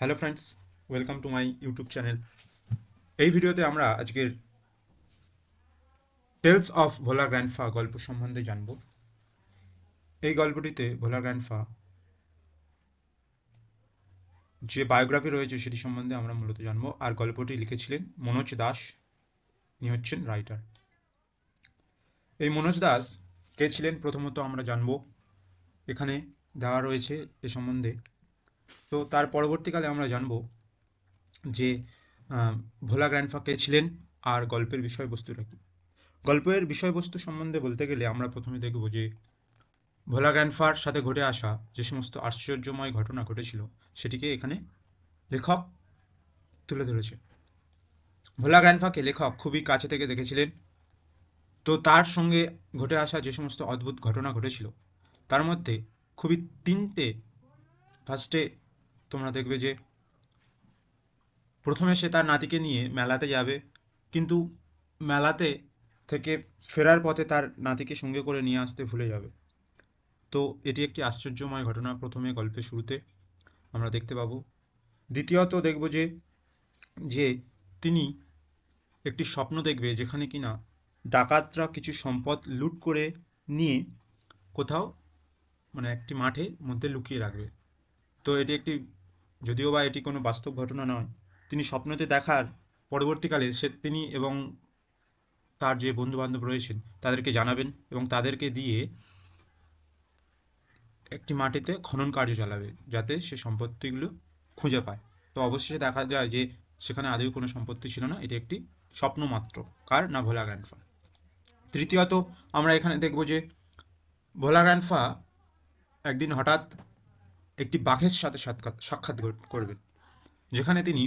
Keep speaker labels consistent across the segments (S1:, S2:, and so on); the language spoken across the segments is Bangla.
S1: Hello friends, welcome to my YouTube channel. এই ভিডিওতে আমরা আজকের টেলস অফ ভোলা গ্র্যান্ডফা গল্প সম্বন্ধে জানব। এই গল্পটিতে ভোলা গ্র্যান্ডফা যে বায়োগ্রাফি রয়েছে সেটি সম্বন্ধে আমরা মূলত জানব। আর গল্পটি লিখেছিলেন মনোজ দাস, ইনি হচ্ছেন রাইটার। এই মনোজ দাস কে ছিলেন প্রথমত আমরা জানব, এখানে দেওয়া রয়েছে এ সম্বন্ধে। তো তার পরবর্তীকালে আমরা জানব যে ভোলা গ্র্যান্ডফা কে ছিলেন আর গল্পের বিষয়বস্তুটা কী। গল্পের বিষয়বস্তু সম্বন্ধে বলতে গেলে আমরা প্রথমে দেখব যে ভোলা গ্র্যান্ডফার সাথে ঘটে আসা যে সমস্ত আশ্চর্যময় ঘটনা ঘটেছিল সেটিকে এখানে লেখক তুলে ধরেছে। ভোলা গ্র্যান্ডফাকে লেখক খুবই কাছে থেকে দেখেছিলেন। তো তার সঙ্গে ঘটে আসা যে সমস্ত অদ্ভুত ঘটনা ঘটেছিল তার মধ্যে খুবই তিনটে, ফার্স্টে তোমরা দেখবে যে প্রথমে সে তার নাতিকে নিয়ে মেলাতে যাবে, কিন্তু মেলাতে থেকে ফেরার পথে তার নাতিকে সঙ্গে করে নিয়ে আসতে ভুলে যাবে। তো এটি একটি আশ্চর্যময় ঘটনা প্রথমে গল্পের শুরুতে আমরা দেখতে পাবো। দ্বিতীয়ত দেখব যে যে তিনি একটি স্বপ্ন দেখবে যেখানে কিনা ডাকাতরা কিছু সম্পদ লুট করে নিয়ে কোথাও, মানে একটি মাঠের মধ্যে লুকিয়ে রাখবে। তো এটি একটি, যদিও বা এটি কোনো বাস্তব ঘটনা নয়, তিনি স্বপ্নতে দেখার পরবর্তীকালে তিনি এবং তার যে বন্ধু বান্ধব রয়েছেন তাদেরকে জানাবেন এবং তাদেরকে দিয়ে একটি মাটিতে খনন কার্য চালাবে যাতে সে সম্পত্তিগুলো খুঁজে পায়। তো অবশেষে দেখা যায় যে সেখানে আদৌ কোনো সম্পত্তি ছিল না, এটি একটি স্বপ্ন মাত্র। কার না? ভোলা গ্র্যান্ডফা। তৃতীয়ত আমরা এখানে দেখব যে ভোলা গ্র্যান্ডফা একদিন হঠাৎ একটি বাঘের সাথে সাক্ষাৎ করবেন, যেখানে তিনি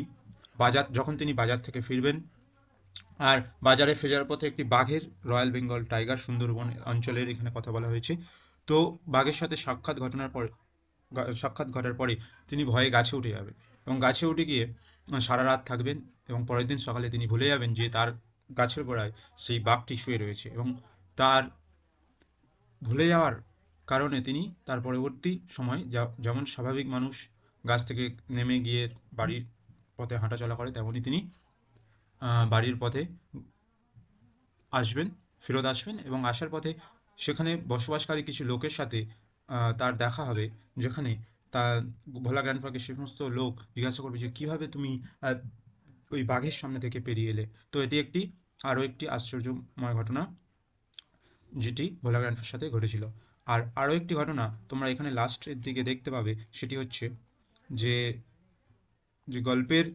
S1: যখন তিনি বাজার থেকে ফিরবেন আর বাজারে ফেরার পথে একটি বাঘের, রয়্যাল বেঙ্গল টাইগার, সুন্দরবন অঞ্চলের এখানে কথা বলা হয়েছে। তো বাঘের সাথে সাক্ষাৎ ঘটার পরে তিনি ভয়ে গাছে উঠে যাবেন এবং গাছে উঠে গিয়ে সারা রাত থাকবেন এবং পরের দিন সকালে তিনি ভুলে যাবেন যে তার গাছের গোড়ায় সেই বাঘটি শুয়ে রয়েছে এবং তার ভুলে যাওয়ার কারণে তিনি তার পরবর্তী সময় যেমন স্বাভাবিক মানুষ গাছ থেকে নেমে গিয়ে বাড়ির পথে হাঁটাচলা করে, তেমনি তিনি বাড়ির পথে ফেরত আসবেন এবং আসার পথে সেখানে বসবাসকারী কিছু লোকের সাথে তার দেখা হবে, যেখানে তার ভোলা গ্র্যান্ডফাকে সে সমস্ত লোক জিজ্ঞাসা করবে যে কিভাবে তুমি আহ, ওই বাঘের সামনে থেকে পেরিয়ে এলে। তো এটি আরও একটি আশ্চর্যময় ঘটনা যেটি ভোলা গ্র্যান্ডফার সাথে ঘটেছিল। আর আরও একটি ঘটনা তোমরা এখানে লাস্টের দিকে দেখতে পাবে, সেটি হচ্ছে যে যে গল্পের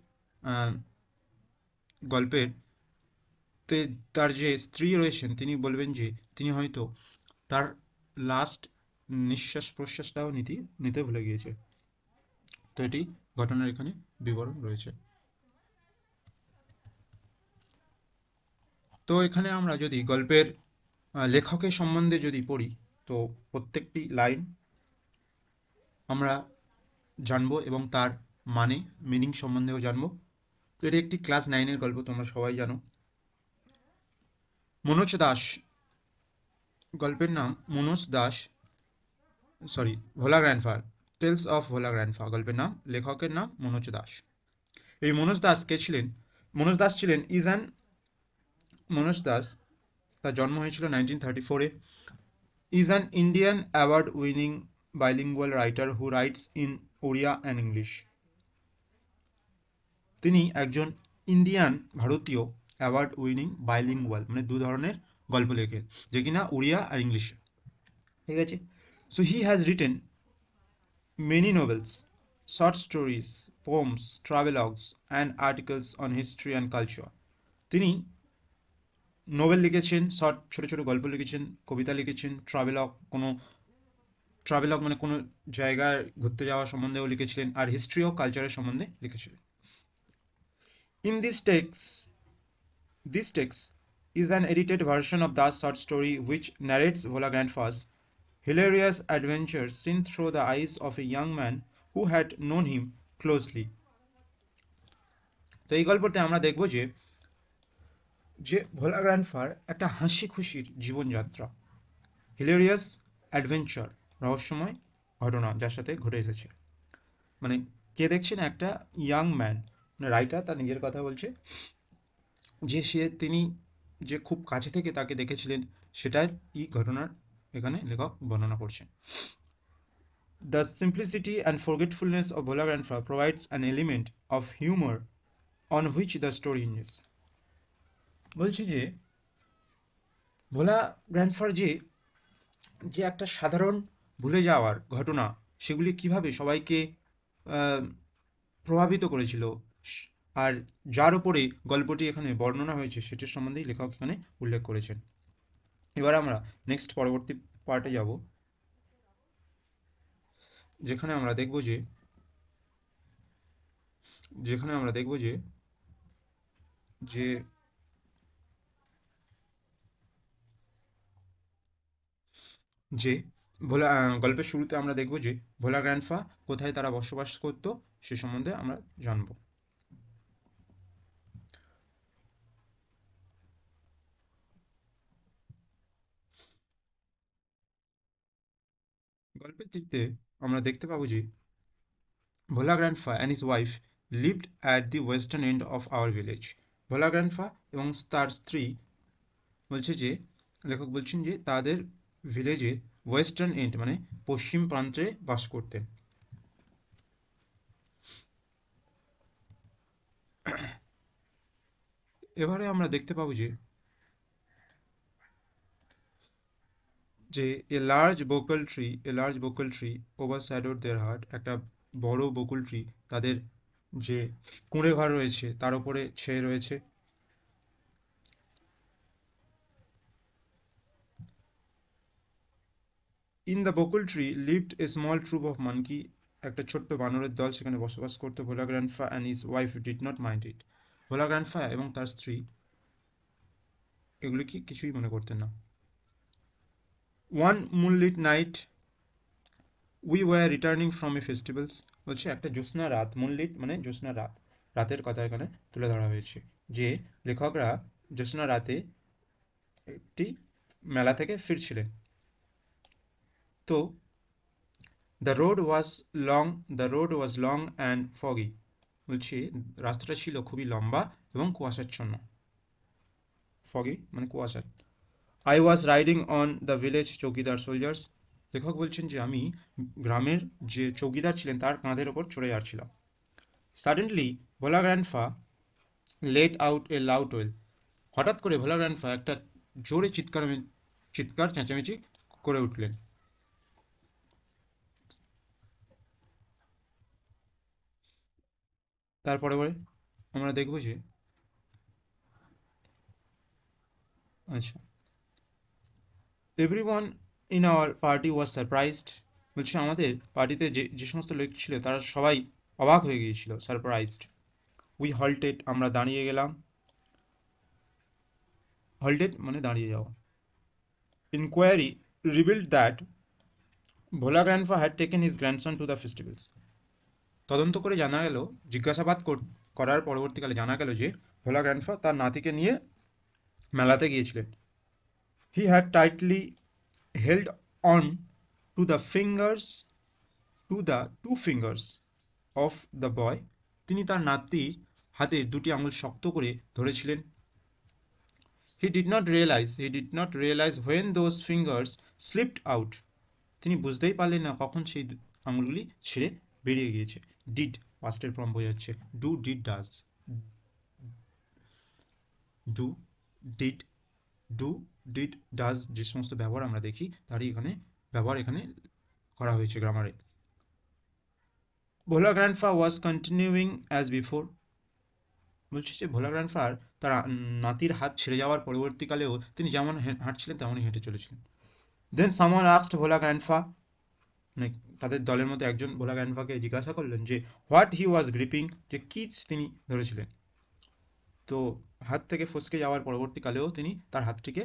S1: আহ, গল্পের তে তার যে স্ত্রী রয়েছেন তিনি বলবেন যে তিনি হয়তো তার লাস্ট নিঃশ্বাস প্রশ্বাসটাও নিতে ভুলে গিয়েছে। তো এটি ঘটনার এখানে বিবরণ রয়েছে। তো এখানে আমরা যদি গল্পের লেখকের সম্বন্ধে যদি পড়ি, তো প্রত্যেকটি লাইন আমরা জানবো এবং তার মানে, মিনিং সম্বন্ধেও জানবো। তো এটি একটি ক্লাস 9-এর গল্প, তোমরা সবাই জানো। মনোজ দাস, গল্পের নাম Manoj Das, sorry, Bhola grandpa, tales of Bhola grandpa গল্পের নাম, লেখকের নাম মনোজ দাস। এই মনোজ দাস কে ছিলেন? মনোজ দাস ছিলেন মনোজ দাস, তার জন্ম হয়েছিল 1934-এ। Is an Indian award winning bilingual writer who writes in Odia and English. তিনি একজন ভারতীয় অ্যাওয়ার্ড উইনিং বাইলিঙ্গুয়াল, মানে দু ধরনের গল্প লেখেন, যে কিনা উড়িয়া আর ইংলিশে। ঠিক আছে? So he has written many novels, short stories, poems, travelogues, and articles on history and culture. তিনি নোবেল লিখেছেন, ছোট ছোট গল্প লিখেছেন, কবিতা লিখেছেন, ট্রাভেলগ মানে কোনো জায়গায় ঘুরতে যাওয়া সম্বন্ধেও লিখেছিলেন, আর হিস্ট্রি ও কালচারের সম্বন্ধে লিখেছিলেন। In this text is an edited version of the short story which narrates Vola Grandfa's hilarious adventures seen through the eyes of a young man who had known him closely. তো এই গল্পতে আমরা দেখব যে যে ভোলা গ্র্যান্ডফার একটা হাসি খুশির জীবনযাত্রা, হিলেরিয়াস অ্যাডভেঞ্চার, রহস্যময় ঘটনা যার সাথে ঘটে এসেছে। মানে কে দেখছেন? একটা ইয়াং ম্যান, রাইটার তার নিজের কথা বলছে, যে তিনি যে খুব কাছে থেকে তাকে দেখেছিলেন, সেটার ঘটনার এখানে লেখক বর্ণনা করছেন। The simplicity and forgetfulness of Bhola grandpa provides an element of humour on which the story hinges. বলছে যে ভোলা গ্র্যান্ডফার যে যে একটা সাধারণ ভুলে যাওয়ার ঘটনা, সেগুলি কিভাবে সবাইকে আহ, প্রভাবিত করেছিল, আর যার উপরে গল্পটি এখানে বর্ণনা হয়েছে সেটির সম্বন্ধেই লেখক এখানে উল্লেখ করেছেন। এবার আমরা নেক্সট পরবর্তী পার্টে যাব, যেখানে আমরা দেখব যে যেখানে আমরা দেখব যে যে যে ভোলা গল্পের শুরুতে আমরা দেখব যে ভোলা গ্র্যান্ডফা কোথায় তারা বসবাস করত সে সম্বন্ধে আমরা জানব। গল্পের চিত্রে আমরা দেখতে পাবো যে Bhola grandpa and his wife lived at the western end of our village. Bhola grandpa এবং তার স্ত্রী, বলছে যে লেখক বলছেন যে তাদের ভিলেজে ওয়েস্টার্ন এন্ড মানে পশ্চিম প্রান্তে বাস করতেন। এবারে আমরা দেখতে পাবো যে যে a large bakul tree overshadowed their hut, একটা বড় বকুল ট্রি তাদের যে কুঁড়ে ঘর রয়েছে তার উপরে ছেয়ে রয়েছে। In the bakul tree lived a small troop of monkey, একটা ছোট্ট বানরের দল সেখানে বসবাস করতো। Bhola grandpa and his wife did not mind it. Bhola grandpa এবং তার স্ত্রী এগুলি কি কিছুই মনে করতেন না। One moonlit night we were returning from a festivals, বলছে একটা জ্যোৎস্না রাত, মুনলিট মানে জ্যোৎস্না রাত, রাতের কথা এখানে তুলে ধরা হয়েছে, যে লেখকরা জ্যোৎস্না রাতে একটি মেলা থেকে ফিরছিলেন। তো the road was long and foggy, বলছে রাস্তাটা ছিল খুবই লম্বা এবং কুয়াশাচ্ছন্ন। ফগি মানে কুয়াশা। I was riding on the village চৌকিদার সোলজার্স, লেখক বলছেন যে আমি গ্রামের যে চৌকিদার ছিলেন তার কাঁধের ওপর চড়ে যাচ্ছিলাম। Suddenly Bhola গ্র্যান্ডফা late out a loud well, হঠাৎ করে ভোলা গ্র্যান্ডফা একটা জোরে চিৎকার চেঁচামেচি করে উঠলেন। তারপরে আমরা দেখব যে আচ্ছা, everyone in our party was surprised, বলছে আমাদের পার্টিতে যে যে সমস্ত লোক ছিল তারা সবাই অবাক হয়ে গিয়েছিল, সারপ্রাইজড। উই হল্টেড, আমরা দাঁড়িয়ে গেলাম। হল্টেড মানে দাঁড়িয়ে যাওয়া। Inquiry revealed that Bhola grandpa had taken his grandson to the festivals, তদন্ত করে জানা গেল, জিজ্ঞাসাবাদ করার পরবর্তীকালে জানা গেল যে ভোলা গ্র্যান্ডফা তার নাতিকে নিয়ে মেলাতে গিয়েছিলেন। He had tightly held on to the fingers to fingers of the boy, তিনি তার নাতির হাতের দুটি আঙুল শক্ত করে ধরেছিলেন। He did not realise when those fingers slipped out, তিনি বুঝতেই পারলেন না কখন সেই আঙুলগুলি ছেড়ে বেরিয়ে গিয়েছে। ডিড পাস্টের ফর্ম বোঝাচ্ছে, does do did do did does যে সমস্ত ব্যবহার আমরা দেখি তারই ব্যবহার এখানে করা হয়েছে গ্রামারে। Bhola grandpa was continuing as before, বলছে যে ভোলা গ্র্যান্ডফার তার নাতির হাত ছেড়ে যাওয়ার পরবর্তীকালেও তিনি যেমন হাঁটছিলেন তেমনই হেঁটে চলেছিলেন। দেন সামওয়ান আস্কড ভোলা গ্র্যান্ডফা, মানে তাদের দলের মধ্যে একজন ভোলা গ্র্যান্ডফাকে জিজ্ঞাসা করলেন যে হোয়াট হি ওয়াজ গ্রিপিং, যে কী তিনি ধরেছিলেন। তো হাত থেকে ফসকে যাওয়ার পরবর্তীকালেও তিনি তার হাতটিকে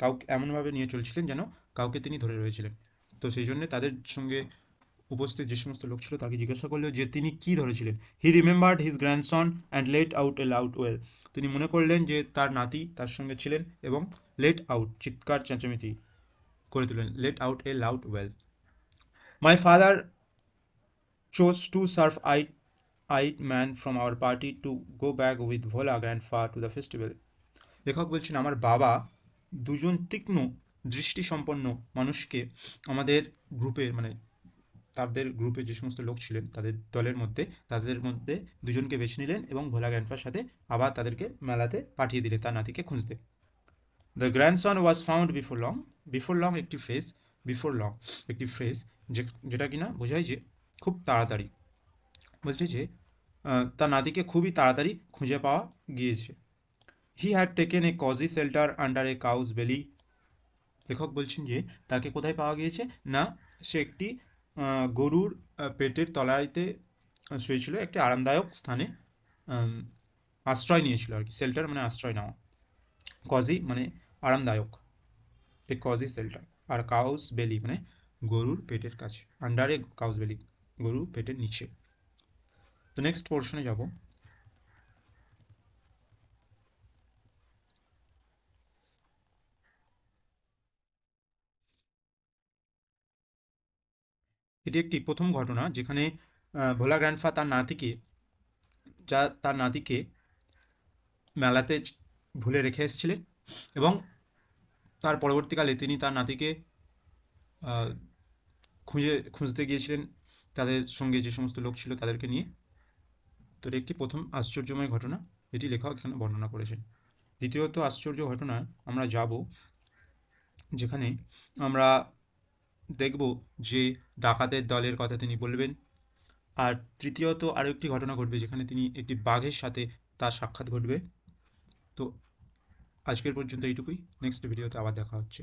S1: কাউকে এমনভাবে নিয়ে চলছিলেন যেন কাউকে তিনি ধরে রয়েছিলেন। তো সেই জন্যে তাদের সঙ্গে উপস্থিত যে সমস্ত লোক ছিল তাকে জিজ্ঞাসা করলো যে তিনি কী ধরেছিলেন। হি remembered his grandson and let out a loud well, তিনি মনে করলেন যে তার নাতি তার সঙ্গে ছিলেন এবং লেট আউট চিৎকার চেঁচামেচি করে তুলেন, let out a loud wail. My father chose to serve eyed man from our party to go back with Bhola grandpa to the festival. লেখক বলছেন আমার বাবা দুজন তীক্ষ্ণ দৃষ্টিসম্পন্ন মানুষকে আমাদের গ্রুপের মানে তাদের গ্রুপে যে সমস্ত লোক ছিলেন তাদের দলের মধ্যে তাদের মধ্যে দুজনকে বেছে নিলেন এবং ভোলা গ্র্যান্ডপার সাথে আবার তাদেরকে মেলাতে পাঠিয়ে দিলেন তার নাতিকে খুঁজতে। The grandson was found before long একটি ফ্রেজ, বিফোর লং একটি ফ্রেজ যেটা কিনা বোঝায় যে খুব তাড়াতাড়ি, বলছে যে তার নাতিকে খুবই তাড়াতাড়ি খুঁজে পাওয়া গিয়েছে। He had taken a cosy shelter under a cow's belly. লেখক বলছেন যে তাকে কোথায় পাওয়া গিয়েছে না সে একটি গরুর পেটের তলাইতে শুয়েছিল, একটি আরামদায়ক স্থানে আশ্রয় নিয়েছিল আর কি। শেল্টার মানে আশ্রয় নেওয়া, কজি মানে আরামদায়ক, এ কজি শেল্টার। আর কাউস বেলি মানে গরুর পেটের কাছে, আন্ডারে কাউস বেলি গরুর পেটের নিচে। তো নেক্সট পোর্শনে যাব। এটি একটি প্রথম ঘটনা যেখানে ভোলা গ্র্যান্ডফা তার নাতিকে মেলাতে ভুলে রেখে এসেছিলেন এবং তার পরবর্তীকালে তিনি তার নাতিকে খুঁজতে গিয়েছিলেন তাদের সঙ্গে যে সমস্ত লোক ছিল তাদেরকে নিয়ে। তো এটি একটি প্রথম আশ্চর্যময় ঘটনা, এটি লেখক এখানে বর্ণনা করেছেন। দ্বিতীয়ত আশ্চর্য ঘটনা আমরা যাব যেখানে আমরা দেখব যে ডাকাতের দলের কথা তিনি বলবেন। আর তৃতীয়ত আরও একটি ঘটনা ঘটবে যেখানে তিনি একটি বাঘের সাথে তার সাক্ষাৎ ঘটবে। তো আজকের পর্যন্ত এইটুকুই, নেক্সট ভিডিওতে আবার দেখা হচ্ছে।